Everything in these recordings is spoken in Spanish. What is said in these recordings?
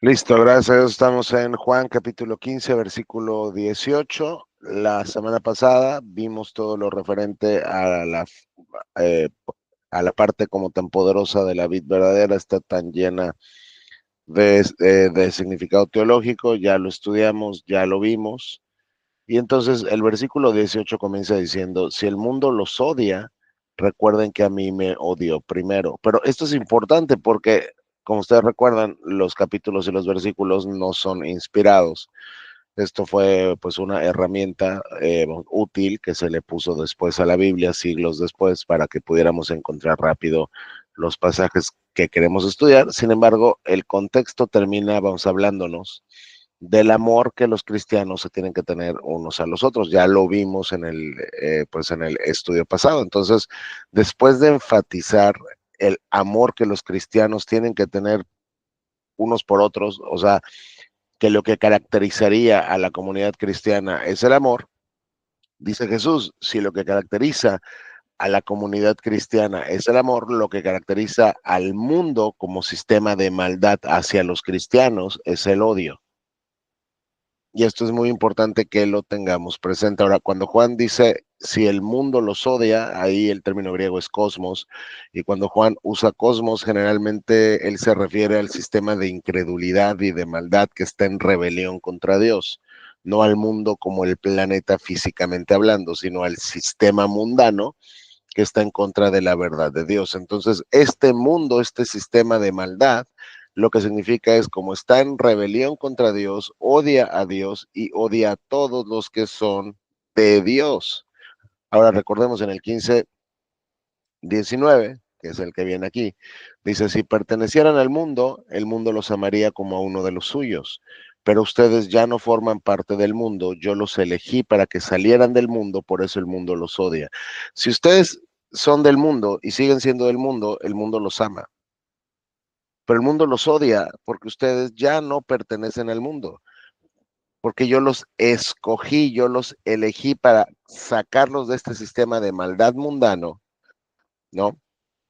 Listo, gracias a Dios. Estamos en Juan capítulo 15, versículo 18. La semana pasada vimos todo lo referente eh, a la parte como tan poderosa de la vid verdadera, está tan llena de significado teológico, ya lo estudiamos, ya lo vimos. Y entonces el versículo 18 comienza diciendo, si el mundo los odia, recuerden que a mí me odió primero. Pero esto es importante porque, como ustedes recuerdan, los capítulos y los versículos no son inspirados. Esto fue pues una herramienta útil que se le puso después a la Biblia, siglos después, para que pudiéramos encontrar rápido los pasajes que queremos estudiar. Sin embargo, el contexto termina, vamos, hablándonos del amor que los cristianos se tienen que tener unos a los otros. Ya lo vimos pues en el estudio pasado. Entonces, después de enfatizar el amor que los cristianos tienen que tener unos por otros, o sea, que lo que caracterizaría a la comunidad cristiana es el amor, dice Jesús, si lo que caracteriza a la comunidad cristiana es el amor, lo que caracteriza al mundo como sistema de maldad hacia los cristianos es el odio. Y esto es muy importante que lo tengamos presente. Ahora, cuando Juan dice, si el mundo los odia, ahí el término griego es cosmos, y cuando Juan usa cosmos, generalmente él se refiere al sistema de incredulidad y de maldad que está en rebelión contra Dios, no al mundo como el planeta físicamente hablando, sino al sistema mundano que está en contra de la verdad de Dios. Entonces, este mundo, este sistema de maldad, lo que significa es como está en rebelión contra Dios, odia a Dios y odia a todos los que son de Dios. Ahora recordemos en el 15:19, que es el que viene aquí, dice, si pertenecieran al mundo, el mundo los amaría como a uno de los suyos, pero ustedes ya no forman parte del mundo, yo los elegí para que salieran del mundo, por eso el mundo los odia. Si ustedes son del mundo y siguen siendo del mundo, el mundo los ama, pero el mundo los odia porque ustedes ya no pertenecen al mundo, porque yo los escogí, yo los elegí para sacarlos de este sistema de maldad mundano, ¿no?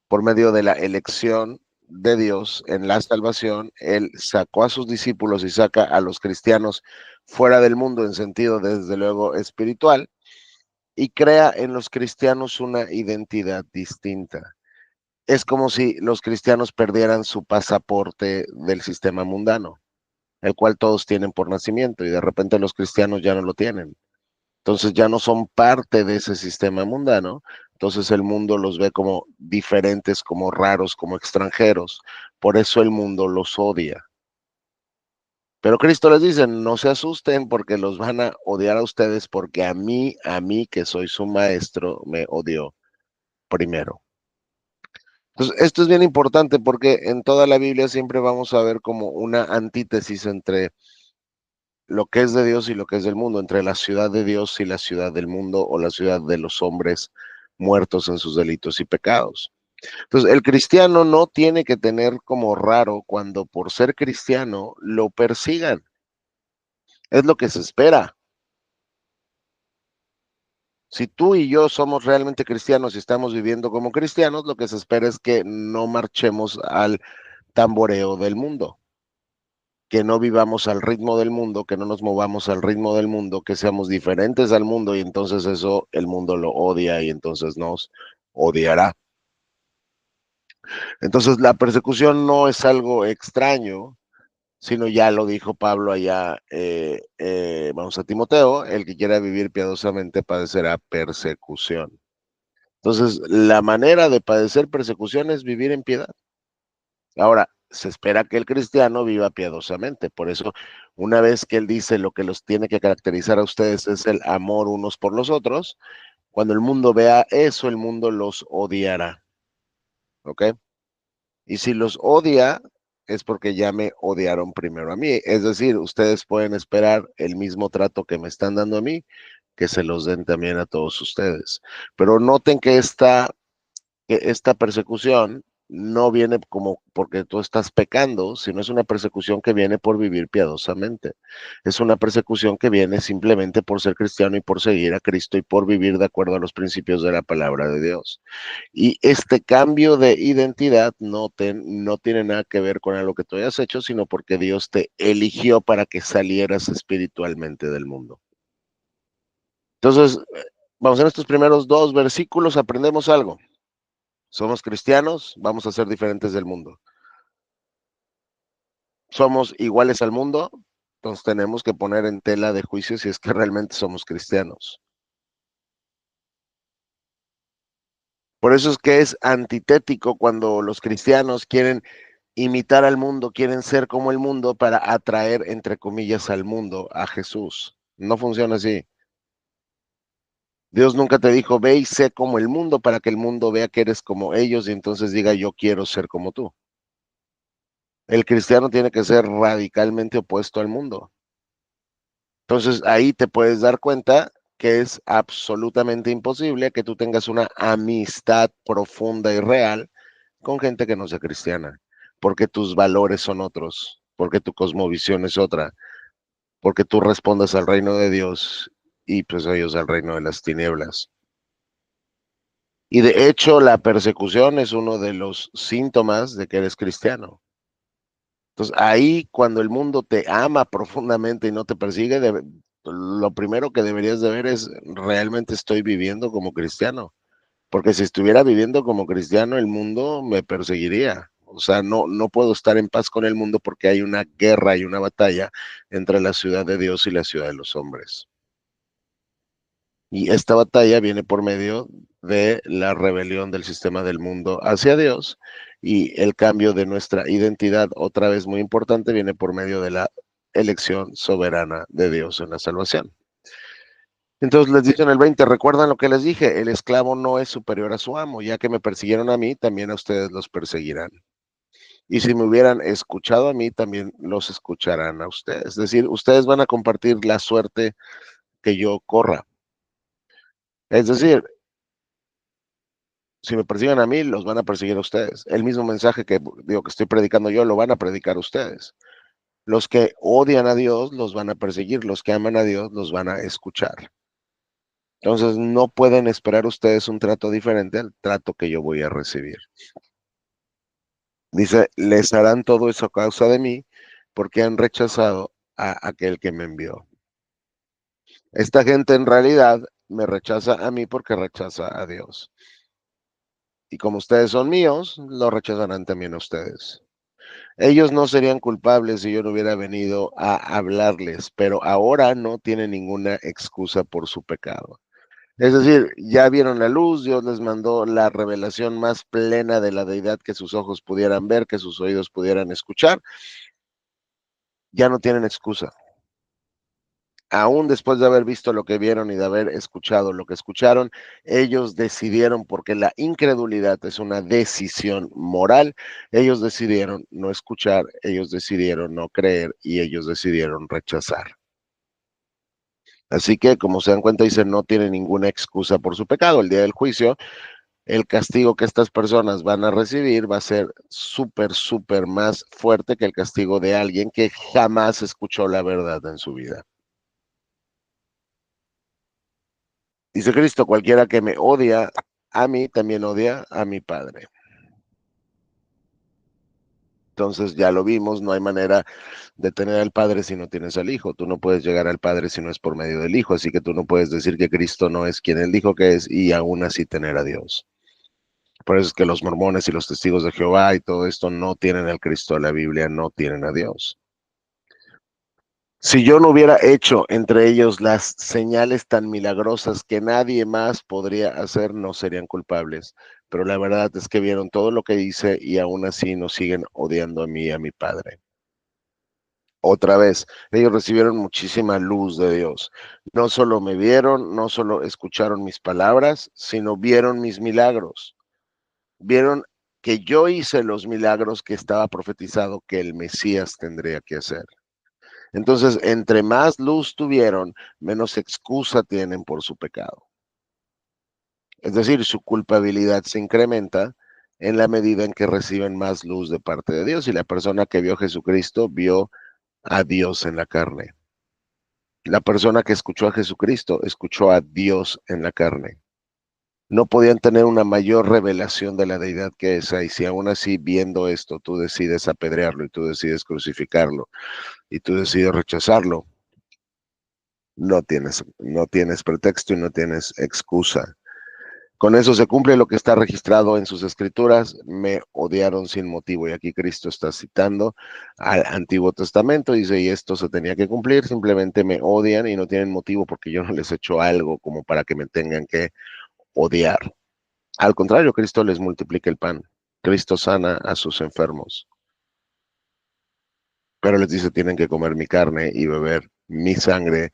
Por medio de la elección de Dios en la salvación, Él sacó a sus discípulos y saca a los cristianos fuera del mundo en sentido, desde luego, espiritual, y crea en los cristianos una identidad distinta. Es como si los cristianos perdieran su pasaporte del sistema mundano, el cual todos tienen por nacimiento, y de repente los cristianos ya no lo tienen. Entonces ya no son parte de ese sistema mundano, entonces el mundo los ve como diferentes, como raros, como extranjeros, por eso el mundo los odia. Pero Cristo les dice, no se asusten porque los van a odiar a ustedes porque a mí que soy su maestro, me odió primero. Entonces, esto es bien importante porque en toda la Biblia siempre vamos a ver como una antítesis entre lo que es de Dios y lo que es del mundo, entre la ciudad de Dios y la ciudad del mundo o la ciudad de los hombres muertos en sus delitos y pecados. Entonces, el cristiano no tiene que tener como raro cuando por ser cristiano lo persigan. Es lo que se espera. Si tú y yo somos realmente cristianos y estamos viviendo como cristianos, lo que se espera es que no marchemos al tamboreo del mundo, que no vivamos al ritmo del mundo, que no nos movamos al ritmo del mundo, que seamos diferentes al mundo y entonces eso el mundo lo odia y entonces nos odiará. Entonces la persecución no es algo extraño, sino ya lo dijo Pablo allá, vamos a Timoteo, el que quiera vivir piadosamente padecerá persecución. Entonces, la manera de padecer persecución es vivir en piedad. Ahora, se espera que el cristiano viva piadosamente. Por eso, una vez que él dice lo que los tiene que caracterizar a ustedes es el amor unos por los otros, cuando el mundo vea eso, el mundo los odiará. ¿Ok? Y si los odia, es porque ya me odiaron primero a mí. Es decir, ustedes pueden esperar el mismo trato que me están dando a mí, que se los den también a todos ustedes. Pero noten que esta persecución no viene como porque tú estás pecando, sino es una persecución que viene por vivir piadosamente. Es una persecución que viene simplemente por ser cristiano y por seguir a Cristo y por vivir de acuerdo a los principios de la palabra de Dios. Y este cambio de identidad no tiene nada que ver con lo que tú hayas hecho, sino porque Dios te eligió para que salieras espiritualmente del mundo. Entonces, vamos, en estos primeros dos versículos aprendemos algo. Somos cristianos, vamos a ser diferentes del mundo. Somos iguales al mundo, entonces tenemos que poner en tela de juicio si es que realmente somos cristianos. Por eso es que es antitético cuando los cristianos quieren imitar al mundo, quieren ser como el mundo para atraer, entre comillas, al mundo, a Jesús. No funciona así. Dios nunca te dijo, ve y sé como el mundo para que el mundo vea que eres como ellos y entonces diga, yo quiero ser como tú. El cristiano tiene que ser radicalmente opuesto al mundo. Entonces ahí te puedes dar cuenta que es absolutamente imposible que tú tengas una amistad profunda y real con gente que no sea cristiana, porque tus valores son otros, porque tu cosmovisión es otra, porque tú respondes al reino de Dios y pues ellos al reino de las tinieblas. Y de hecho la persecución es uno de los síntomas de que eres cristiano. Entonces, ahí cuando el mundo te ama profundamente y no te persigue, lo primero que deberías de ver es, ¿realmente estoy viviendo como cristiano? Porque si estuviera viviendo como cristiano, el mundo me perseguiría. O sea, no puedo estar en paz con el mundo porque hay una guerra y una batalla entre la ciudad de Dios y la ciudad de los hombres. Y esta batalla viene por medio de la rebelión del sistema del mundo hacia Dios y el cambio de nuestra identidad, otra vez muy importante, viene por medio de la elección soberana de Dios en la salvación. Entonces les dice en el 20, recuerdan lo que les dije, el esclavo no es superior a su amo, ya que me persiguieron a mí, también a ustedes los perseguirán. Y si me hubieran escuchado a mí, también los escucharán a ustedes. Es decir, ustedes van a compartir la suerte que yo corra. Es decir, si me persiguen a mí, los van a perseguir a ustedes. El mismo mensaje que digo que estoy predicando yo, lo van a predicar ustedes. Los que odian a Dios los van a perseguir, los que aman a Dios los van a escuchar. Entonces no pueden esperar ustedes un trato diferente al trato que yo voy a recibir. Dice, les harán todo eso a causa de mí, porque han rechazado a aquel que me envió. Esta gente en realidad me rechaza a mí porque rechaza a Dios. Y como ustedes son míos, lo rechazarán también a ustedes. Ellos no serían culpables si yo no hubiera venido a hablarles, pero ahora no tienen ninguna excusa por su pecado. Es decir, ya vieron la luz, Dios les mandó la revelación más plena de la deidad que sus ojos pudieran ver, que sus oídos pudieran escuchar, ya no tienen excusa. Aún después de haber visto lo que vieron y de haber escuchado lo que escucharon, ellos decidieron, porque la incredulidad es una decisión moral, ellos decidieron no escuchar, ellos decidieron no creer y ellos decidieron rechazar. Así que, como se dan cuenta, dice, no tiene ninguna excusa por su pecado. El día del juicio, el castigo que estas personas van a recibir va a ser súper, súper más fuerte que el castigo de alguien que jamás escuchó la verdad en su vida. Dice Cristo, cualquiera que me odia a mí, también odia a mi Padre. Entonces ya lo vimos, no hay manera de tener al Padre si no tienes al Hijo. Tú no puedes llegar al Padre si no es por medio del Hijo, así que tú no puedes decir que Cristo no es quien Él dijo que es y aún así tener a Dios. Por eso es que los mormones y los testigos de Jehová y todo esto no tienen al Cristo de la Biblia, no tienen a Dios. Si yo no hubiera hecho entre ellos las señales tan milagrosas que nadie más podría hacer, no serían culpables. Pero la verdad es que vieron todo lo que hice y aún así nos siguen odiando a mí y a mi Padre. Otra vez, ellos recibieron muchísima luz de Dios. No solo me vieron, no solo escucharon mis palabras, sino vieron mis milagros. Vieron que yo hice los milagros que estaba profetizado que el Mesías tendría que hacer. Entonces, entre más luz tuvieron, menos excusa tienen por su pecado. Es decir, su culpabilidad se incrementa en la medida en que reciben más luz de parte de Dios. Y la persona que vio a Jesucristo vio a Dios en la carne. La persona que escuchó a Jesucristo escuchó a Dios en la carne. No podían tener una mayor revelación de la deidad que esa, y si aún así viendo esto tú decides apedrearlo y tú decides crucificarlo y tú decides rechazarlo, no tienes pretexto y no tienes excusa. Con eso se cumple lo que está registrado en sus escrituras: me odiaron sin motivo. Y aquí Cristo está citando al Antiguo Testamento, dice, y esto se tenía que cumplir, simplemente me odian y no tienen motivo porque yo no les he hecho algo como para que me tengan que odiar. Al contrario, Cristo les multiplica el pan. Cristo sana a sus enfermos, pero les dice, tienen que comer mi carne y beber mi sangre,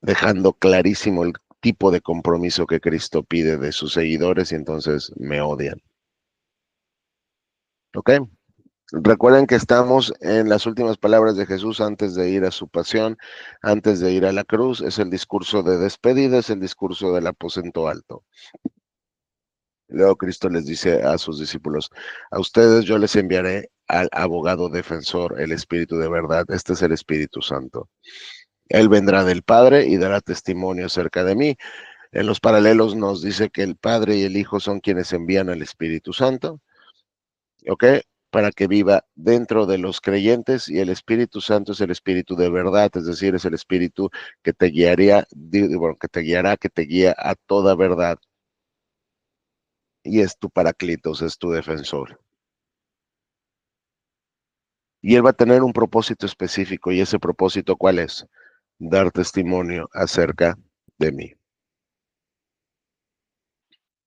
dejando clarísimo el tipo de compromiso que Cristo pide de sus seguidores, y entonces me odian. ¿Ok? Recuerden que estamos en las últimas palabras de Jesús antes de ir a su pasión, antes de ir a la cruz. Es el discurso de despedida, es el discurso del aposento alto. Luego Cristo les dice a sus discípulos, a ustedes yo les enviaré al abogado defensor, el Espíritu de verdad. Este es el Espíritu Santo. Él vendrá del Padre y dará testimonio acerca de mí. En los paralelos nos dice que el Padre y el Hijo son quienes envían al Espíritu Santo, ¿ok? Para que viva dentro de los creyentes, y el Espíritu Santo es el Espíritu de verdad, es decir, es el Espíritu que te guiaría, bueno, que te guiará, que te guía a toda verdad, y es tu paraclitos, es tu defensor. Y él va a tener un propósito específico, y ese propósito, ¿cuál es? Dar testimonio acerca de mí.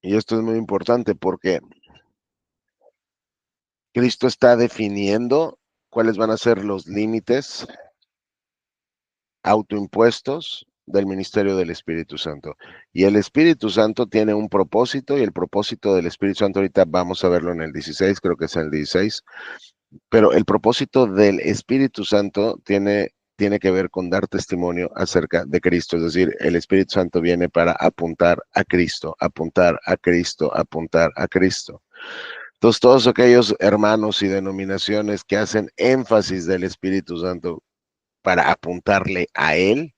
Y esto es muy importante porque Cristo está definiendo cuáles van a ser los límites autoimpuestos del ministerio del Espíritu Santo. Y el Espíritu Santo tiene un propósito, y el propósito del Espíritu Santo, ahorita vamos a verlo en el 16, creo que es el 16, pero el propósito del Espíritu Santo tiene que ver con dar testimonio acerca de Cristo. Es decir, el Espíritu Santo viene para apuntar a Cristo, apuntar a Cristo, apuntar a Cristo. Entonces, todos aquellos hermanos y denominaciones que hacen énfasis del Espíritu Santo para apuntarle a Él,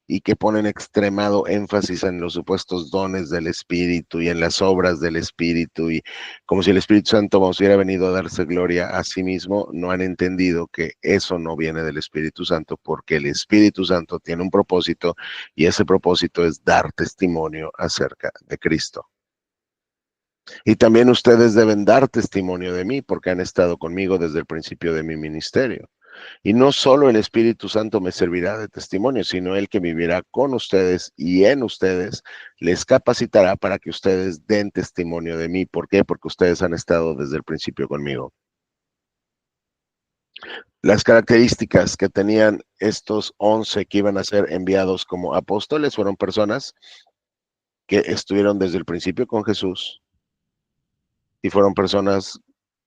y que ponen extremado énfasis en los supuestos dones del Espíritu y en las obras del Espíritu, y como si el Espíritu Santo nos hubiera venido a darse gloria a sí mismo, no han entendido que eso no viene del Espíritu Santo, porque el Espíritu Santo tiene un propósito, y ese propósito es dar testimonio acerca de Cristo. Y también ustedes deben dar testimonio de mí, porque han estado conmigo desde el principio de mi ministerio. Y no solo el Espíritu Santo me servirá de testimonio, sino el que vivirá con ustedes y en ustedes les capacitará para que ustedes den testimonio de mí. ¿Por qué? Porque ustedes han estado desde el principio conmigo. Las características que tenían estos 11 que iban a ser enviados como apóstoles fueron personas que estuvieron desde el principio con Jesús, y fueron personas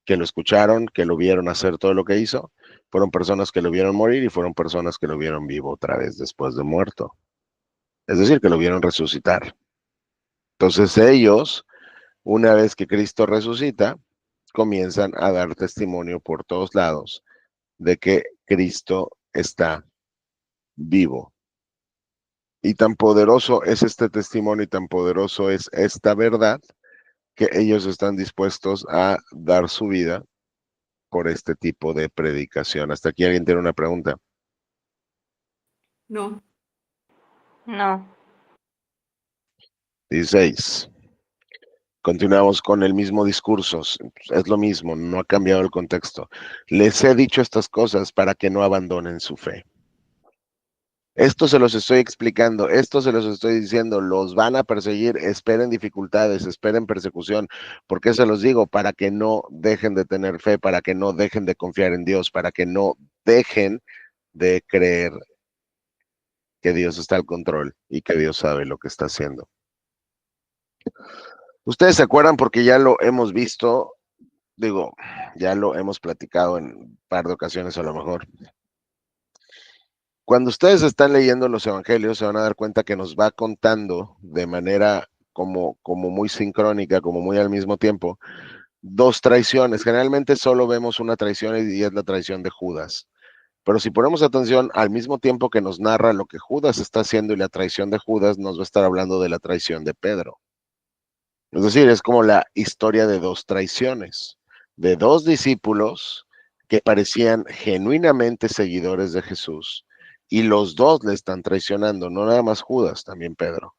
que lo escucharon, que lo vieron hacer todo lo que hizo, fueron personas que lo vieron morir, y fueron personas que lo vieron vivo otra vez después de muerto. Es decir, que lo vieron resucitar. Entonces ellos, una vez que Cristo resucita, comienzan a dar testimonio por todos lados de que Cristo está vivo. Y tan poderoso es este testimonio, y tan poderoso es esta verdad, que ellos están dispuestos a dar su vida por este tipo de predicación. Hasta aquí alguien tiene una pregunta. No. No. 16. Continuamos con el mismo discurso. Es lo mismo, no ha cambiado el contexto. Les he dicho estas cosas para que no abandonen su fe. Esto se los estoy explicando, esto se los estoy diciendo, los van a perseguir, esperen dificultades, esperen persecución. ¿Por qué se los digo? Para que no dejen de tener fe, para que no dejen de confiar en Dios, para que no dejen de creer que Dios está al control y que Dios sabe lo que está haciendo. Ustedes se acuerdan, porque ya lo hemos visto, digo, ya lo hemos platicado en un par de ocasiones a lo mejor. Cuando ustedes están leyendo los evangelios, se van a dar cuenta que nos va contando de manera como muy sincrónica, como muy al mismo tiempo, dos traiciones. Generalmente solo vemos una traición y es la traición de Judas. Pero si ponemos atención, al mismo tiempo que nos narra lo que Judas está haciendo y la traición de Judas, nos va a estar hablando de la traición de Pedro. Es decir, es como la historia de dos traiciones, de dos discípulos que parecían genuinamente seguidores de Jesús y los dos le están traicionando, no nada más Judas, también Pedro.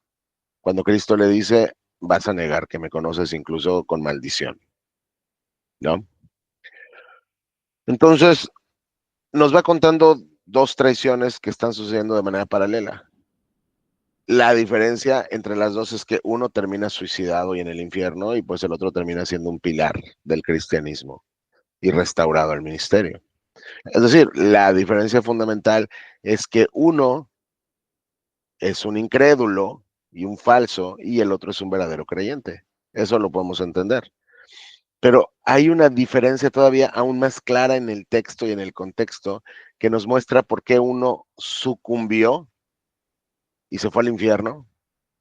Cuando Cristo le dice, vas a negar que me conoces incluso con maldición, ¿no? Entonces, nos va contando dos traiciones que están sucediendo de manera paralela. La diferencia entre las dos es que uno termina suicidado y en el infierno y pues el otro termina siendo un pilar del cristianismo y restaurado al ministerio. Es decir, la diferencia fundamental es que uno es un incrédulo y un falso y el otro es un verdadero creyente. Eso lo podemos entender. Pero hay una diferencia todavía aún más clara en el texto y en el contexto que nos muestra por qué uno sucumbió y se fue al infierno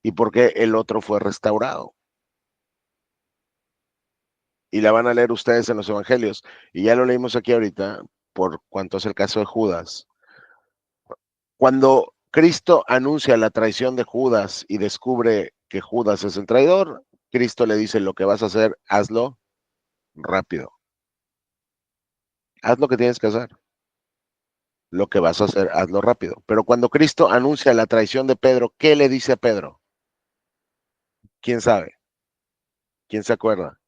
y por qué el otro fue restaurado. Y la van a leer ustedes en los evangelios. Y ya lo leímos aquí ahorita por cuanto es el caso de Judas. Cuando Cristo anuncia la traición de Judas y descubre que Judas es el traidor, Cristo le dice, lo que vas a hacer, hazlo rápido. Haz lo que tienes que hacer. Lo que vas a hacer, hazlo rápido. Pero cuando Cristo anuncia la traición de Pedro, ¿qué le dice a Pedro? ¿Quién sabe? ¿Quién se acuerda?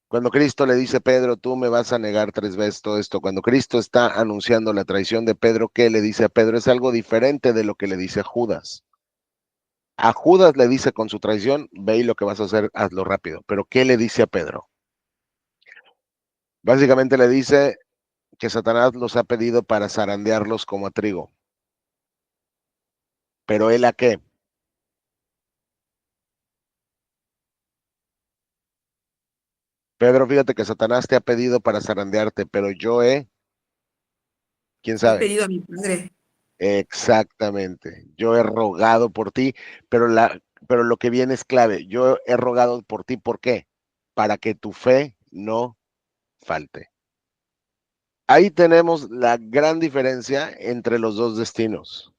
Cuando Cristo le dice a Pedro, tú me vas a negar 3 veces todo esto, cuando Cristo está anunciando la traición de Pedro, ¿qué le dice a Pedro? Es algo diferente de lo que le dice a Judas. A Judas le dice con su traición, ve y lo que vas a hacer, hazlo rápido. Pero ¿qué le dice a Pedro? Básicamente le dice que Satanás los ha pedido para zarandearlos como a trigo. ¿Pero él a qué? Pedro, fíjate que Satanás te ha pedido para zarandearte, pero yo ¿quién He sabe? pedido a mi padre. Exactamente. Yo he rogado por ti, pero lo que viene es clave. Yo he rogado por ti, ¿por qué? Para que tu fe no falte. Ahí tenemos la gran diferencia entre los dos destinos.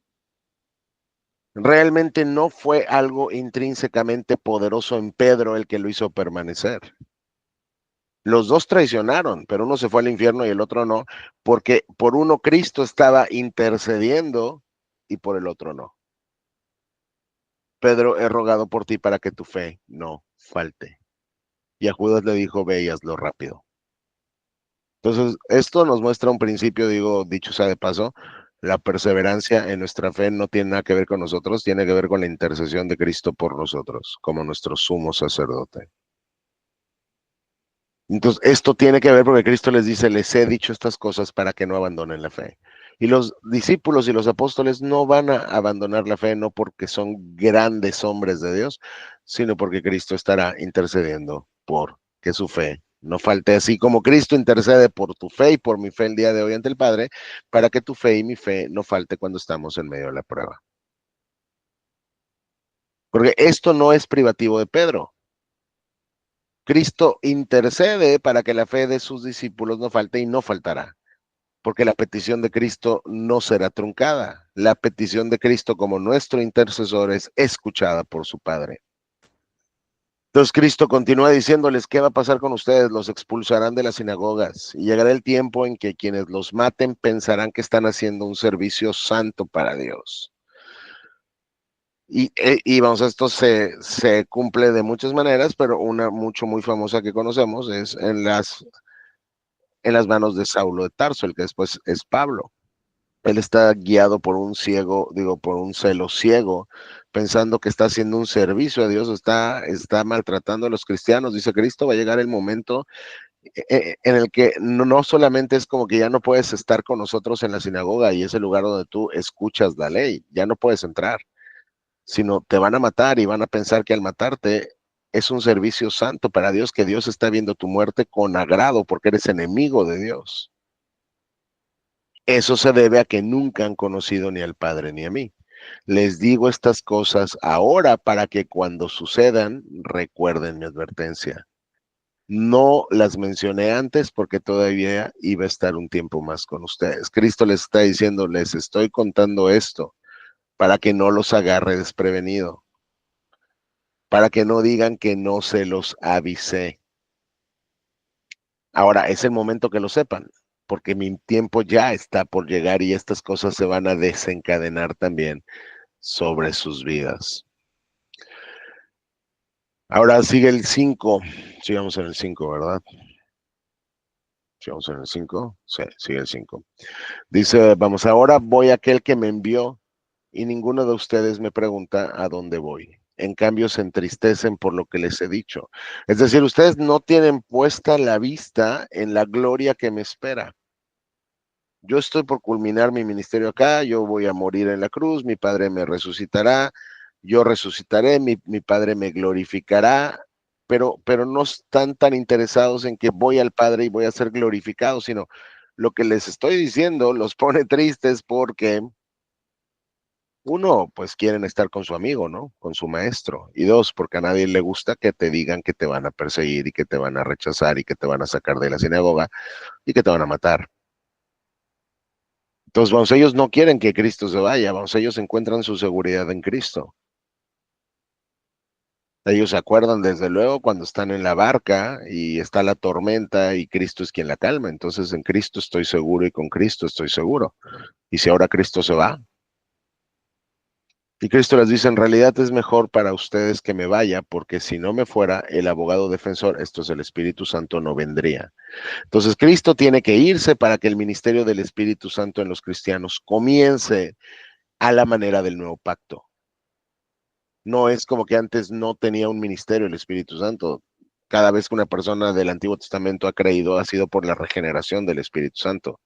Realmente no fue algo intrínsecamente poderoso en Pedro el que lo hizo permanecer. Los dos traicionaron, pero uno se fue al infierno y el otro no, porque por uno Cristo estaba intercediendo y por el otro no. Pedro, he rogado por ti para que tu fe no falte. Y a Judas le dijo, ve y hazlo rápido. Entonces, esto nos muestra un principio, digo, dicho sea de paso, la perseverancia en nuestra fe no tiene nada que ver con nosotros, tiene que ver con la intercesión de Cristo por nosotros, como nuestro sumo sacerdote. Entonces, esto tiene que ver porque Cristo les dice, les he dicho estas cosas para que no abandonen la fe. Y los discípulos y los apóstoles no van a abandonar la fe, no porque son grandes hombres de Dios, sino porque Cristo estará intercediendo por que su fe no falte. Así como Cristo intercede por tu fe y por mi fe el día de hoy ante el Padre, para que tu fe y mi fe no falte cuando estamos en medio de la prueba. Porque esto no es privativo de Pedro. Cristo intercede para que la fe de sus discípulos no falte y no faltará, porque la petición de Cristo no será truncada. La petición de Cristo como nuestro intercesor es escuchada por su Padre. Entonces Cristo continúa diciéndoles, ¿qué va a pasar con ustedes? Los expulsarán de las sinagogas y llegará el tiempo en que quienes los maten pensarán que están haciendo un servicio santo para Dios. Y vamos, esto se cumple de muchas maneras, pero una mucho muy famosa que conocemos es en las manos de Saulo de Tarso, el que después es Pablo. Él está guiado por un ciego, digo, por un celo ciego, pensando que está haciendo un servicio a Dios, está maltratando a los cristianos. Dice Cristo, va a llegar el momento en el que no solamente es como que ya no puedes estar con nosotros en la sinagoga y es el lugar donde tú escuchas la ley, ya no puedes entrar, sino te van a matar y van a pensar que al matarte es un servicio santo para Dios, que Dios está viendo tu muerte con agrado porque eres enemigo de Dios. Eso se debe a que nunca han conocido ni al Padre ni a mí. Les digo estas cosas ahora para que cuando sucedan recuerden mi advertencia. No las mencioné antes porque todavía iba a estar un tiempo más con ustedes. Cristo les está diciendo, les estoy contando esto para que no los agarre desprevenido, para que no digan que no se los avisé. Ahora es el momento que lo sepan, porque mi tiempo ya está por llegar y estas cosas se van a desencadenar también sobre sus vidas. Ahora sigue el 5. Sigamos en el 5, ¿verdad? Sigamos en el 5. Sí, sigue el 5. Dice, vamos, ahora voy a aquel que me envió y ninguno de ustedes me pregunta a dónde voy. En cambio, se entristecen por lo que les he dicho. Es decir, ustedes no tienen puesta la vista en la gloria que me espera. Yo estoy por culminar mi ministerio acá, yo voy a morir en la cruz, mi Padre me resucitará, yo resucitaré, mi Padre me glorificará, pero no están tan interesados en que voy al Padre y voy a ser glorificado, sino lo que les estoy diciendo los pone tristes porque uno, pues quieren estar con su amigo, ¿no? Con su maestro. Y dos, porque a nadie le gusta que te digan que te van a perseguir y que te van a rechazar y que te van a sacar de la sinagoga y que te van a matar. Entonces, vamos, ellos no quieren que Cristo se vaya, vamos, ellos encuentran su seguridad en Cristo. Ellos se acuerdan desde luego cuando están en la barca y está la tormenta y Cristo es quien la calma. Entonces, en Cristo estoy seguro y con Cristo estoy seguro. Y si ahora Cristo se va, y Cristo les dice, en realidad es mejor para ustedes que me vaya, porque si no me fuera, el abogado defensor, esto es el Espíritu Santo, no vendría. Entonces, Cristo tiene que irse para que el ministerio del Espíritu Santo en los cristianos comience a la manera del nuevo pacto. No es como que antes no tenía un ministerio el Espíritu Santo. Cada vez que una persona del Antiguo Testamento ha creído, ha sido por la regeneración del Espíritu Santo.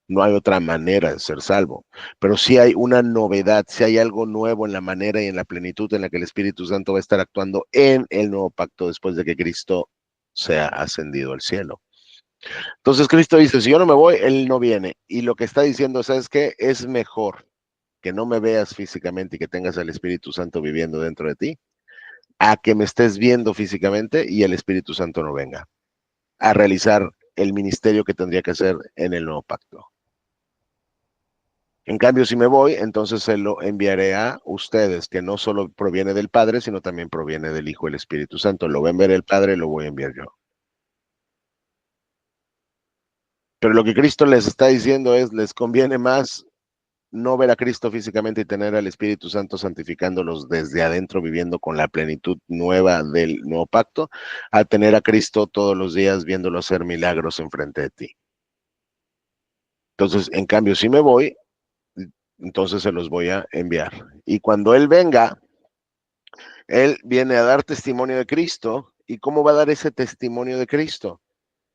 No hay otra manera de ser salvo. Pero sí hay una novedad, sí hay algo nuevo en la manera y en la plenitud en la que el Espíritu Santo va a estar actuando en el nuevo pacto después de que Cristo sea ascendido al cielo. Entonces Cristo dice, si yo no me voy, Él no viene. Y lo que está diciendo, ¿sabes qué? Es mejor que no me veas físicamente y que tengas al Espíritu Santo viviendo dentro de ti, a que me estés viendo físicamente y el Espíritu Santo no venga a realizar el ministerio que tendría que hacer en el nuevo pacto. En cambio, si me voy, entonces se lo enviaré a ustedes, que no solo proviene del Padre, sino también proviene del Hijo y el Espíritu Santo. Lo va a enviar el Padre, lo voy a enviar yo. Pero lo que Cristo les está diciendo es, les conviene más no ver a Cristo físicamente y tener al Espíritu Santo santificándolos desde adentro, viviendo con la plenitud nueva del nuevo pacto, a tener a Cristo todos los días viéndolo hacer milagros enfrente de ti. Entonces, en cambio, si me voy, entonces se los voy a enviar. Y cuando Él venga, Él viene a dar testimonio de Cristo. ¿Y cómo va a dar ese testimonio de Cristo?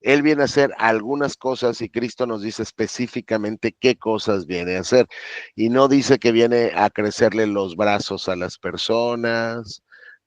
Él viene a hacer algunas cosas y Cristo nos dice específicamente qué cosas viene a hacer. Y no dice que viene a crecerle los brazos a las personas,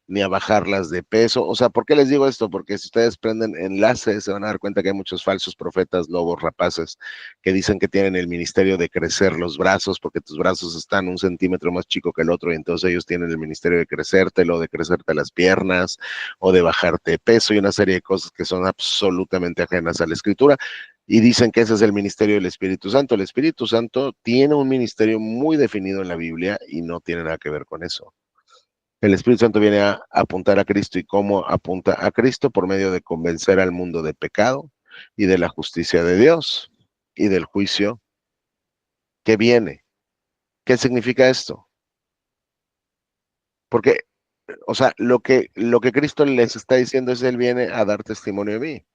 ni a bajarlas de peso. O sea, ¿por qué les digo esto? Porque si ustedes prenden enlaces, se van a dar cuenta que hay muchos falsos profetas, lobos rapaces, que dicen que tienen el ministerio de crecer los brazos, porque tus brazos están 1 centímetro más chico que el otro, y entonces ellos tienen el ministerio de crecértelo, de crecerte las piernas, o de bajarte de peso, y una serie de cosas que son absolutamente ajenas a la Escritura. Y dicen que ese es el ministerio del Espíritu Santo. El Espíritu Santo tiene un ministerio muy definido en la Biblia y no tiene nada que ver con eso. El Espíritu Santo viene a apuntar a Cristo. ¿Y cómo apunta a Cristo? Por medio de convencer al mundo de pecado y de la justicia de Dios y del juicio que viene. ¿Qué significa esto? Porque, o sea, lo que Cristo les está diciendo es, Él viene a dar testimonio de mí.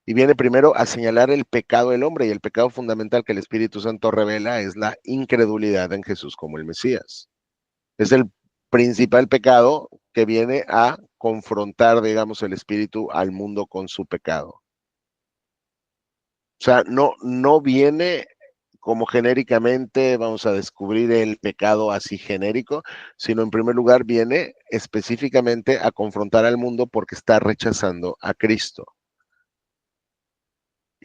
Y viene primero a señalar el pecado del hombre, y el pecado fundamental que el Espíritu Santo revela es la incredulidad en Jesús como el Mesías. Es el principal pecado que viene a confrontar, digamos, el espíritu al mundo con su pecado. O sea, no viene como genéricamente vamos a descubrir el pecado así genérico, sino en primer lugar viene específicamente a confrontar al mundo porque está rechazando a Cristo.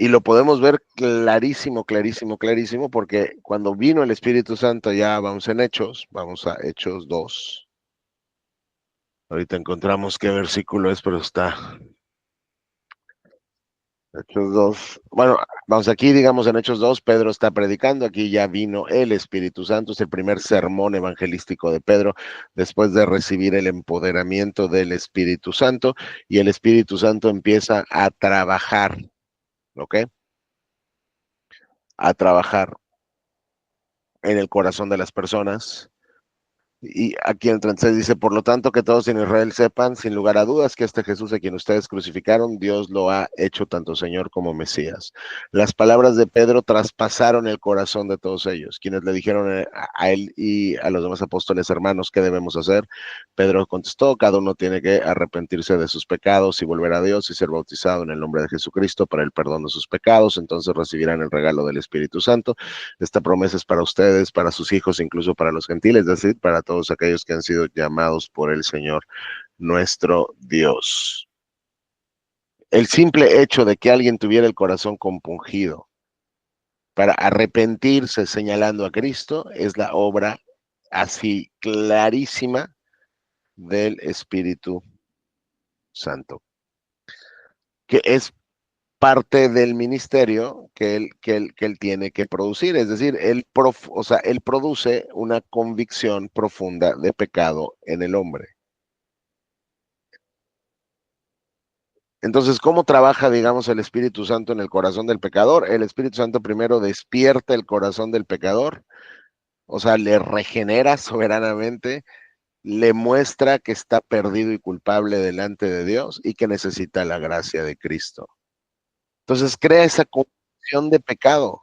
Y lo podemos ver clarísimo, clarísimo, clarísimo, porque cuando vino el Espíritu Santo, ya vamos en Hechos, vamos a Hechos 2. Ahorita encontramos qué versículo es, pero está Hechos 2. Bueno, vamos aquí, digamos en Hechos 2, Pedro está predicando, aquí ya vino el Espíritu Santo, es el primer sermón evangelístico de Pedro después de recibir el empoderamiento del Espíritu Santo, y el Espíritu Santo empieza a trabajar, ¿ok? A trabajar en el corazón de las personas. Y aquí en el 36 dice, por lo tanto, que todos en Israel sepan, sin lugar a dudas, que este Jesús a quien ustedes crucificaron, Dios lo ha hecho tanto Señor como Mesías. Las palabras de Pedro traspasaron el corazón de todos ellos, quienes le dijeron a él y a los demás apóstoles hermanos, ¿qué debemos hacer? Pedro contestó, cada uno tiene que arrepentirse de sus pecados y volver a Dios y ser bautizado en el nombre de Jesucristo para el perdón de sus pecados, entonces recibirán el regalo del Espíritu Santo. Esta promesa es para ustedes, para sus hijos, incluso para los gentiles, es decir, para todos aquellos que han sido llamados por el Señor nuestro Dios. El simple hecho de que alguien tuviera el corazón compungido para arrepentirse señalando a Cristo es la obra así clarísima del Espíritu Santo, que es parte del ministerio que él tiene que producir. Es decir, él produce una convicción profunda de pecado en el hombre. Entonces, ¿cómo trabaja, digamos, el Espíritu Santo en el corazón del pecador? El Espíritu Santo primero despierta el corazón del pecador, o sea, le regenera soberanamente, le muestra que está perdido y culpable delante de Dios y que necesita la gracia de Cristo. Entonces, crea esa convicción de pecado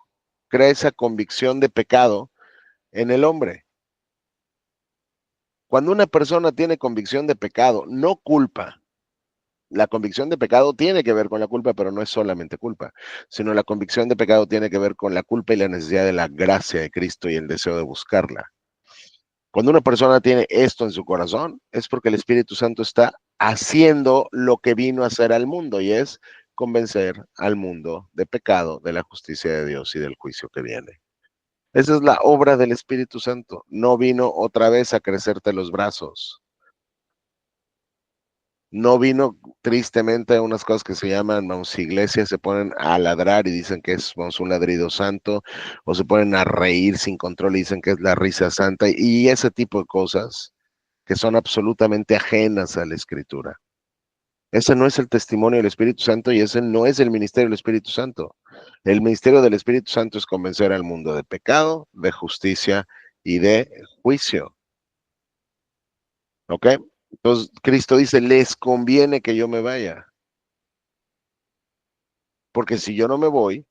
en el hombre. Cuando una persona tiene convicción de pecado, no culpa. La convicción de pecado tiene que ver con la culpa, pero no es solamente culpa, sino la convicción de pecado tiene que ver con la culpa y la necesidad de la gracia de Cristo y el deseo de buscarla. Cuando una persona tiene esto en su corazón, es porque el Espíritu Santo está haciendo lo que vino a hacer al mundo, y es convencer al mundo de pecado, de la justicia de Dios y del juicio que viene. Esa es la obra del Espíritu Santo. No vino otra vez a crecerte los brazos. No vino tristemente a unas cosas que se llaman, vamos, iglesias, se ponen a ladrar y dicen que es, vamos, un ladrido santo, o se ponen a reír sin control y dicen que es la risa santa, y ese tipo de cosas que son absolutamente ajenas a la Escritura. Ese no es el testimonio del Espíritu Santo y ese no es el ministerio del Espíritu Santo. El ministerio del Espíritu Santo es convencer al mundo de pecado, de justicia y de juicio. ¿Ok? Entonces, Cristo dice, les conviene que yo me vaya, porque si yo no me voy,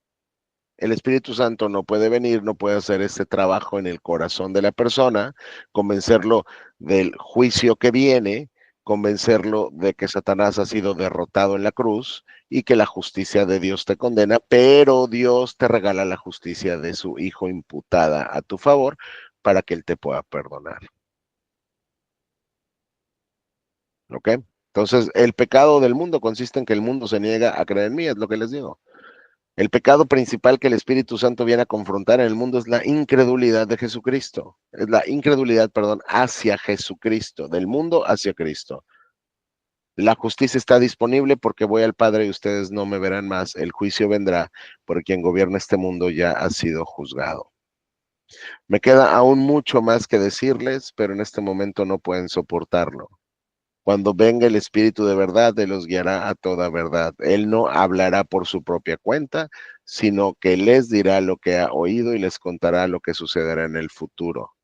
el Espíritu Santo no puede venir, no puede hacer este trabajo en el corazón de la persona, convencerlo del juicio que viene, convencerlo de que Satanás ha sido derrotado en la cruz y que la justicia de Dios te condena, pero Dios te regala la justicia de su Hijo imputada a tu favor para que Él te pueda perdonar. ¿Ok? Entonces, el pecado del mundo consiste en que el mundo se niega a creer en mí, es lo que les digo. El pecado principal que el Espíritu Santo viene a confrontar en el mundo es la incredulidad de Jesucristo. Es la incredulidad, perdón, hacia Jesucristo, del mundo hacia Cristo. La justicia está disponible porque voy al Padre y ustedes no me verán más. El juicio vendrá porque quien gobierna este mundo ya ha sido juzgado. Me queda aún mucho más que decirles, pero en este momento no pueden soportarlo. Cuando venga el Espíritu de verdad, Él los guiará a toda verdad. Él no hablará por su propia cuenta, sino que les dirá lo que ha oído y les contará lo que sucederá en el futuro.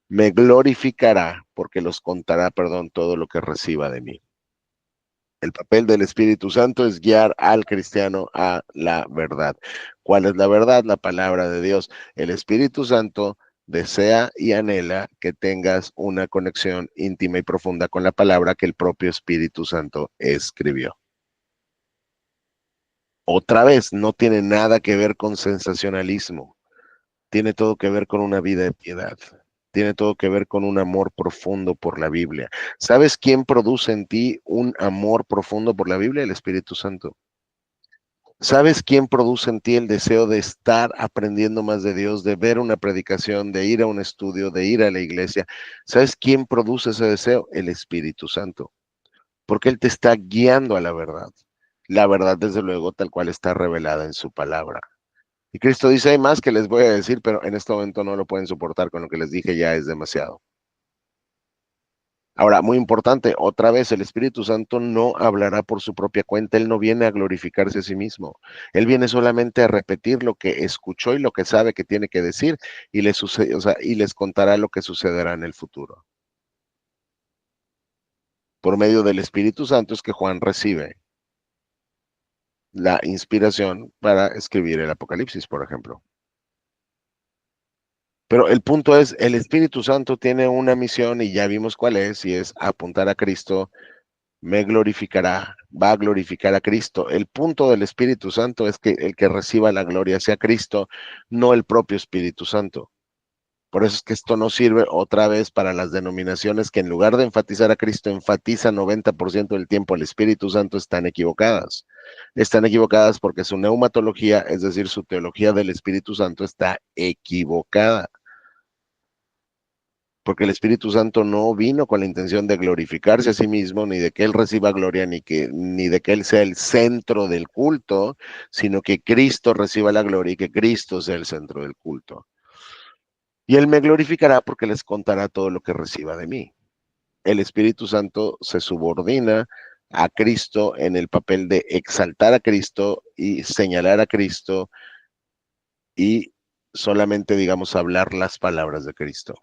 Me glorificará porque los contará, perdón, todo lo que reciba de mí. El papel del Espíritu Santo es guiar al cristiano a la verdad. ¿Cuál es la verdad? La palabra de Dios. El Espíritu Santo desea y anhela que tengas una conexión íntima y profunda con la palabra que el propio Espíritu Santo escribió. Otra vez, no tiene nada que ver con sensacionalismo. Tiene todo que ver con una vida de piedad. Tiene todo que ver con un amor profundo por la Biblia. ¿Sabes quién produce en ti un amor profundo por la Biblia? El Espíritu Santo. ¿Sabes quién produce en ti el deseo de estar aprendiendo más de Dios, de ver una predicación, de ir a un estudio, de ir a la iglesia? ¿Sabes quién produce ese deseo? El Espíritu Santo, porque Él te está guiando a la verdad. La verdad, desde luego, tal cual está revelada en su palabra. Y Cristo dice, hay más que les voy a decir, pero en este momento no lo pueden soportar, con lo que les dije ya es demasiado. Ahora, muy importante, otra vez, el Espíritu Santo no hablará por su propia cuenta, Él no viene a glorificarse a sí mismo, Él viene solamente a repetir lo que escuchó y lo que sabe que tiene que decir y les sucede, o sea, y les contará lo que sucederá en el futuro. Por medio del Espíritu Santo es que Juan recibe la inspiración para escribir el Apocalipsis, por ejemplo. Pero el punto es, el Espíritu Santo tiene una misión y ya vimos cuál es, y es apuntar a Cristo, me glorificará, va a glorificar a Cristo. El punto del Espíritu Santo es que el que reciba la gloria sea Cristo, no el propio Espíritu Santo. Por eso es que esto no sirve otra vez para las denominaciones que en lugar de enfatizar a Cristo, enfatizan 90% del tiempo al Espíritu Santo, están equivocadas. Están equivocadas porque su neumatología, es decir, su teología del Espíritu Santo, está equivocada, porque el Espíritu Santo no vino con la intención de glorificarse a sí mismo, ni de que Él reciba gloria, ni de que Él sea el centro del culto, sino que Cristo reciba la gloria y que Cristo sea el centro del culto. Y Él me glorificará porque les contará todo lo que reciba de mí. El Espíritu Santo se subordina a Cristo en el papel de exaltar a Cristo y señalar a Cristo y solamente, digamos, hablar las palabras de Cristo.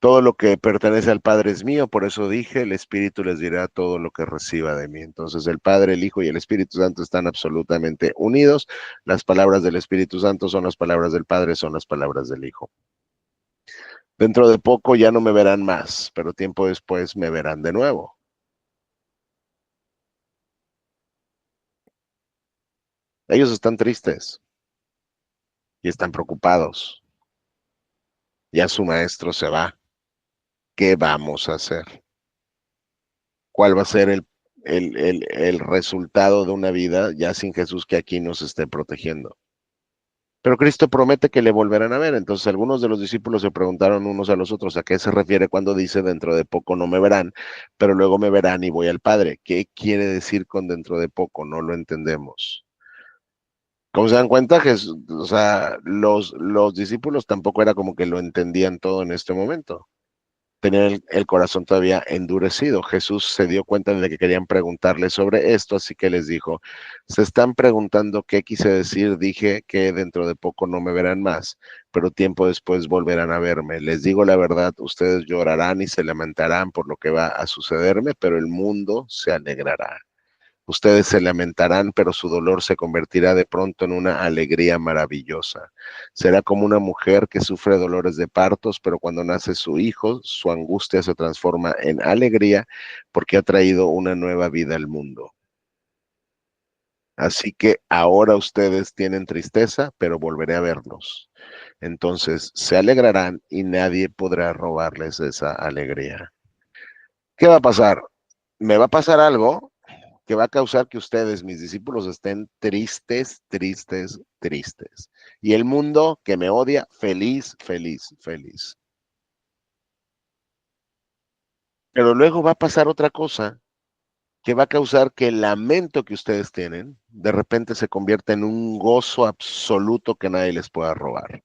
Todo lo que pertenece al Padre es mío, por eso dije, el Espíritu les dirá todo lo que reciba de mí. Entonces el Padre, el Hijo y el Espíritu Santo están absolutamente unidos. Las palabras del Espíritu Santo son las palabras del Padre, son las palabras del Hijo. Dentro de poco ya no me verán más, pero tiempo después me verán de nuevo. Ellos están tristes y están preocupados. Ya su maestro se va. ¿Qué vamos a hacer? ¿Cuál va a ser el resultado de una vida ya sin Jesús que aquí nos esté protegiendo? Pero Cristo promete que le volverán a ver. Entonces algunos de los discípulos se preguntaron unos a los otros a qué se refiere cuando dice dentro de poco no me verán, pero luego me verán y voy al Padre. ¿Qué quiere decir con dentro de poco? No lo entendemos. Como se dan cuenta, o sea, los discípulos tampoco era como que lo entendían todo en este momento. Tenían el corazón todavía endurecido. Jesús se dio cuenta de que querían preguntarle sobre esto, así que les dijo, se están preguntando qué quise decir, dije que dentro de poco no me verán más, pero tiempo después volverán a verme. Les digo la verdad, ustedes llorarán y se lamentarán por lo que va a sucederme, pero el mundo se alegrará. Ustedes se lamentarán, pero su dolor se convertirá de pronto en una alegría maravillosa. Será como una mujer que sufre dolores de partos, pero cuando nace su hijo, su angustia se transforma en alegría porque ha traído una nueva vida al mundo. Así que ahora ustedes tienen tristeza, pero volveré a verlos. Entonces se alegrarán y nadie podrá robarles esa alegría. ¿Qué va a pasar? Me va a pasar algo que va a causar que ustedes, mis discípulos, estén tristes, tristes, tristes. Y el mundo que me odia, feliz, feliz, feliz. Pero luego va a pasar otra cosa que va a causar que el lamento que ustedes tienen de repente se convierta en un gozo absoluto que nadie les pueda robar.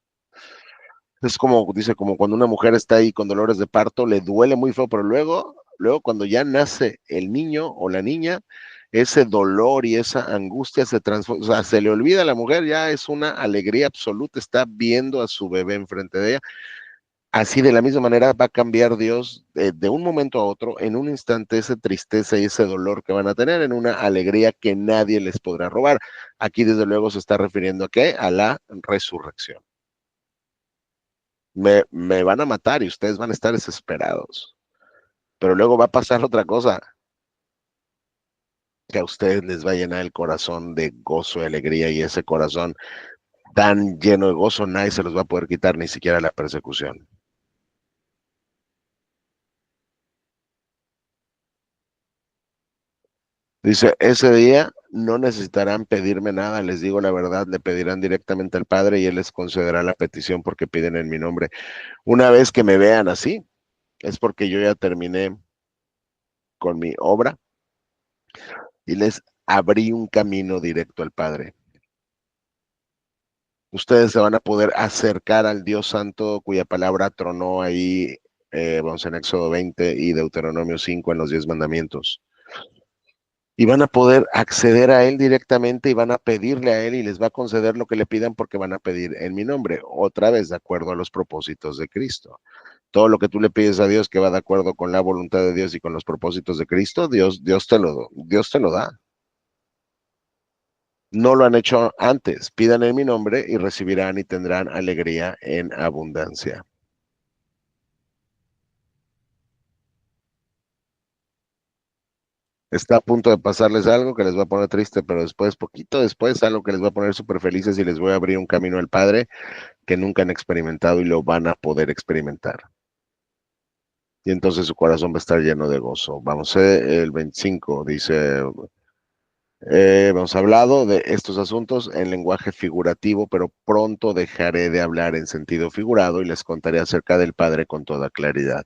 Es como, dice, como cuando una mujer está ahí con dolores de parto, le duele muy feo, pero luego cuando ya nace el niño o la niña, ese dolor y esa angustia se transforma, o sea, se le olvida a la mujer, ya es una alegría absoluta, está viendo a su bebé enfrente de ella. Así de la misma manera va a cambiar Dios de un momento a otro, en un instante, esa tristeza y ese dolor que van a tener en una alegría que nadie les podrá robar. Aquí desde luego se está refiriendo a qué? A la resurrección. Me van a matar y ustedes van a estar desesperados. Pero luego va a pasar otra cosa, que a ustedes les va a llenar el corazón de gozo y alegría y ese corazón tan lleno de gozo nadie se los va a poder quitar, ni siquiera la persecución. Dice, ese día no necesitarán pedirme nada, les digo la verdad, le pedirán directamente al Padre y Él les concederá la petición porque piden en mi nombre. Una vez que me vean así, es porque yo ya terminé con mi obra y les abrí un camino directo al Padre. Ustedes se van a poder acercar al Dios Santo cuya palabra tronó ahí, vamos en Éxodo 20 y Deuteronomio 5 en los 10 mandamientos. Y van a poder acceder a Él directamente y van a pedirle a Él y les va a conceder lo que le pidan porque van a pedir en mi nombre, otra vez de acuerdo a los propósitos de Cristo. Todo lo que tú le pides a Dios que va de acuerdo con la voluntad de Dios y con los propósitos de Cristo, Dios te lo da. No lo han hecho antes. Pidan en mi nombre y recibirán y tendrán alegría en abundancia. Está a punto de pasarles algo que les va a poner triste, pero después, poquito después, algo que les va a poner súper felices y les voy a abrir un camino al Padre que nunca han experimentado y lo van a poder experimentar. Y entonces su corazón va a estar lleno de gozo. Vamos, el 25 dice, hemos hablado de estos asuntos en lenguaje figurativo, pero pronto dejaré de hablar en sentido figurado y les contaré acerca del Padre con toda claridad.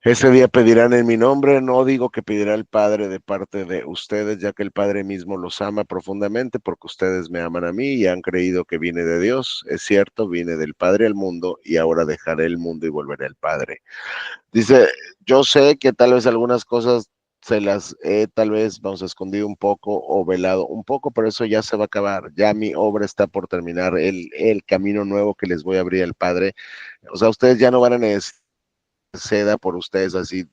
Ese día pedirán en mi nombre, no digo que pedirá el Padre de parte de ustedes, ya que el Padre mismo los ama profundamente, porque ustedes me aman a mí y han creído que vine de Dios. Es cierto, vine del Padre al mundo y ahora dejaré el mundo y volveré al Padre. Dice, yo sé que tal vez algunas cosas se las he tal vez, vamos, escondido un poco o velado un poco, pero eso ya se va a acabar. Ya mi obra está por terminar, el camino nuevo que les voy a abrir al Padre. O sea, ustedes ya no van a necesitar ceda por ustedes así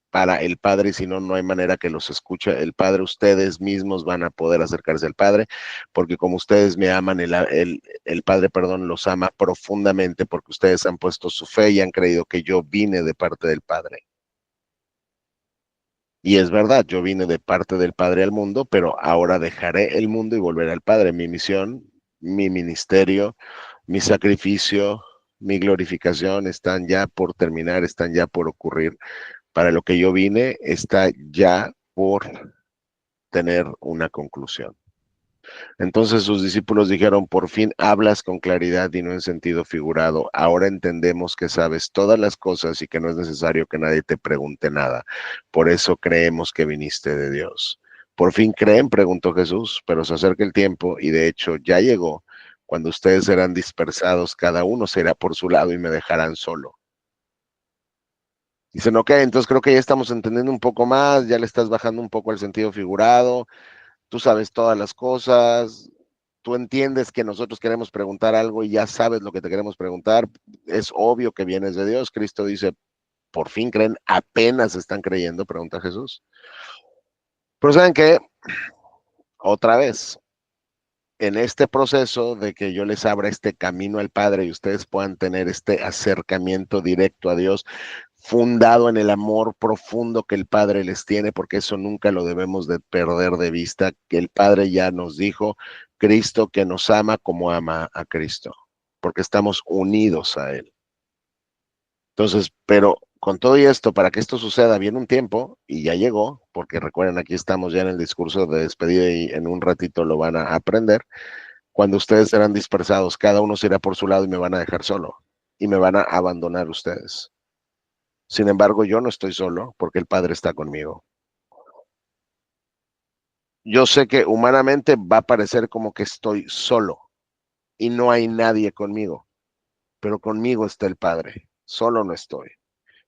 para el Padre, y si no, no hay manera que los escuche el Padre. Ustedes mismos van a poder acercarse al Padre, porque como ustedes me aman, el Padre, perdón, los ama profundamente, porque ustedes han puesto su fe y han creído que yo vine de parte del Padre. Y es verdad, yo vine de parte del Padre al mundo, pero ahora dejaré el mundo y volveré al Padre. Mi misión, mi ministerio, mi sacrificio, mi glorificación están ya por terminar, están ya por ocurrir. Para lo que yo vine está ya por tener una conclusión. Entonces sus discípulos dijeron, por fin hablas con claridad y no en sentido figurado. Ahora entendemos que sabes todas las cosas y que no es necesario que nadie te pregunte nada. Por eso creemos que viniste de Dios. ¿Por fin creen? Preguntó Jesús, pero se acerca el tiempo y de hecho ya llegó cuando ustedes serán dispersados, cada uno será por su lado y me dejarán solo. Dicen, ok, entonces creo que ya estamos entendiendo un poco más, ya le estás bajando un poco el sentido figurado, tú sabes todas las cosas, tú entiendes que nosotros queremos preguntar algo y ya sabes lo que te queremos preguntar, es obvio que vienes de Dios. Cristo dice, por fin creen, apenas están creyendo, pregunta Jesús. Pero ¿saben qué? Otra vez, en este proceso de que yo les abra este camino al Padre y ustedes puedan tener este acercamiento directo a Dios, fundado en el amor profundo que el Padre les tiene, porque eso nunca lo debemos de perder de vista, que el Padre ya nos dijo, Cristo que nos ama como ama a Cristo, porque estamos unidos a Él. Entonces, pero con todo y esto, para que esto suceda, viene un tiempo, y ya llegó, porque recuerden, aquí estamos ya en el discurso de despedida y en un ratito lo van a aprender, cuando ustedes serán dispersados, cada uno se irá por su lado y me van a dejar solo, y me van a abandonar ustedes. Sin embargo, yo no estoy solo porque el Padre está conmigo. Yo sé que humanamente va a parecer como que estoy solo y no hay nadie conmigo, pero conmigo está el Padre. Solo no estoy.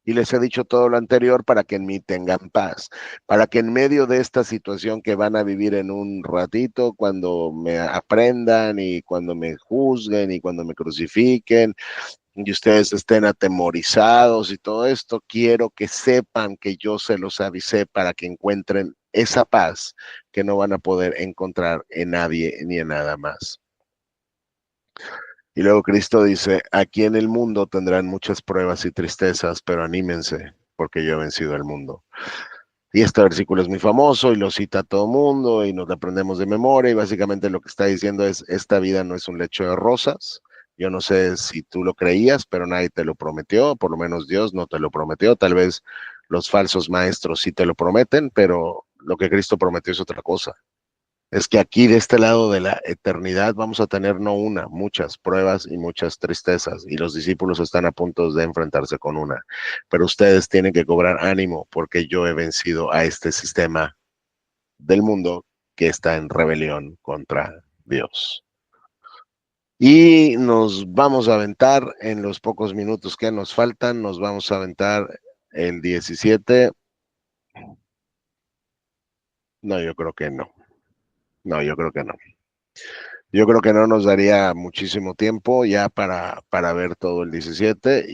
Y les he dicho todo lo anterior para que en mí tengan paz, para que en medio de esta situación que van a vivir en un ratito, cuando me aprendan y cuando me juzguen y cuando me crucifiquen, y ustedes estén atemorizados y todo esto, quiero que sepan que yo se los avisé para que encuentren esa paz que no van a poder encontrar en nadie ni en nada más. Y luego Cristo dice, aquí en el mundo tendrán muchas pruebas y tristezas, pero anímense, porque yo he vencido al mundo. Y este versículo es muy famoso y lo cita todo mundo y nos lo aprendemos de memoria y básicamente lo que está diciendo es, esta vida no es un lecho de rosas. Yo no sé si tú lo creías, pero nadie te lo prometió, por lo menos Dios no te lo prometió. Tal vez los falsos maestros sí te lo prometen, pero Lo que Cristo prometió es otra cosa. Es que aquí de este lado de la eternidad vamos a tener no una, muchas pruebas y muchas tristezas, y los discípulos están a punto de enfrentarse con una. Pero ustedes tienen que cobrar ánimo porque yo he vencido a este sistema del mundo que está en rebelión contra Dios. Y nos vamos a aventar en los pocos minutos que nos faltan, nos vamos a aventar el 17. No, yo creo que no. No, yo creo que no. Yo creo que no nos daría muchísimo tiempo ya para ver todo el 17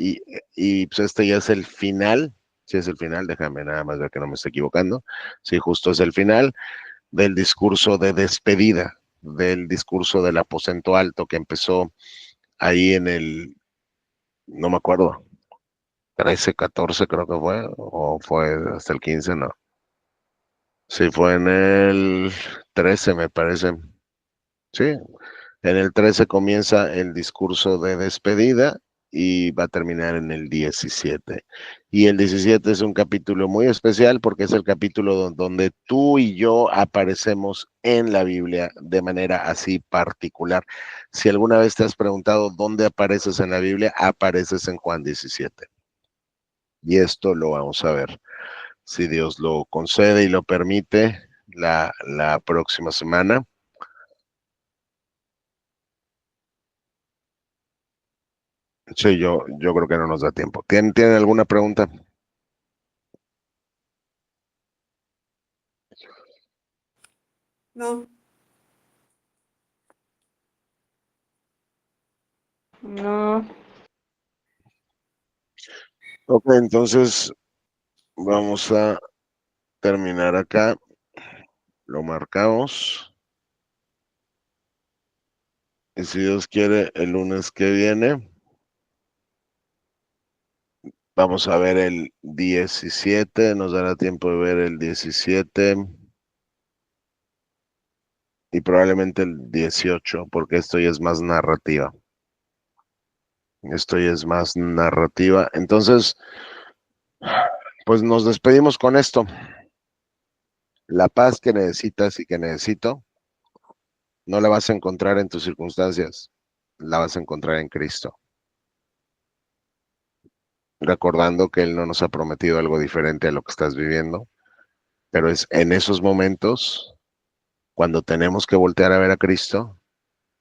y pues este ya es el final. Si es el final, déjame nada más ver que no me esté equivocando. Sí, justo es el final del discurso de despedida, del discurso del aposento alto que empezó ahí en el, no me acuerdo, 13, 14 creo que fue, o fue hasta el 15, no. Sí, fue en el 13 me parece. Sí, en el 13 comienza el discurso de despedida y va a terminar en el 17. Y el 17 es un capítulo muy especial porque es el capítulo donde tú y yo aparecemos en la Biblia de manera así particular. Si alguna vez te has preguntado dónde apareces en la Biblia, apareces en Juan 17. Y esto lo vamos a ver, si Dios lo concede y lo permite, la próxima semana. Sí, yo creo que no nos da tiempo. ¿Tienen alguna pregunta? No, No. Ok, entonces vamos a terminar acá. Lo marcamos. Y si Dios quiere, el lunes que viene, vamos a ver el 17. Nos dará tiempo de ver el 17 y probablemente el 18, porque esto ya es más narrativa. Esto ya es más narrativa. Entonces, pues nos despedimos con esto. La paz que necesitas y que necesito, no la vas a encontrar en tus circunstancias, la vas a encontrar en Cristo. Recordando que Él no nos ha prometido algo diferente a lo que estás viviendo, pero es en esos momentos cuando tenemos que voltear a ver a Cristo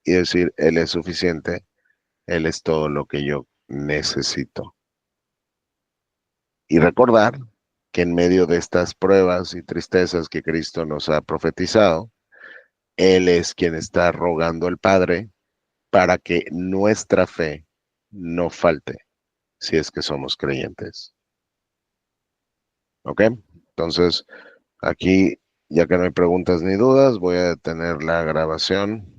y decir, Él es suficiente, Él es todo lo que yo necesito. Y recordar que en medio de estas pruebas y tristezas que Cristo nos ha profetizado, Él es quien está rogando al Padre para que nuestra fe no falte si es que somos creyentes. ¿Ok? Entonces, aquí, ya que no hay preguntas ni dudas, voy a detener la grabación.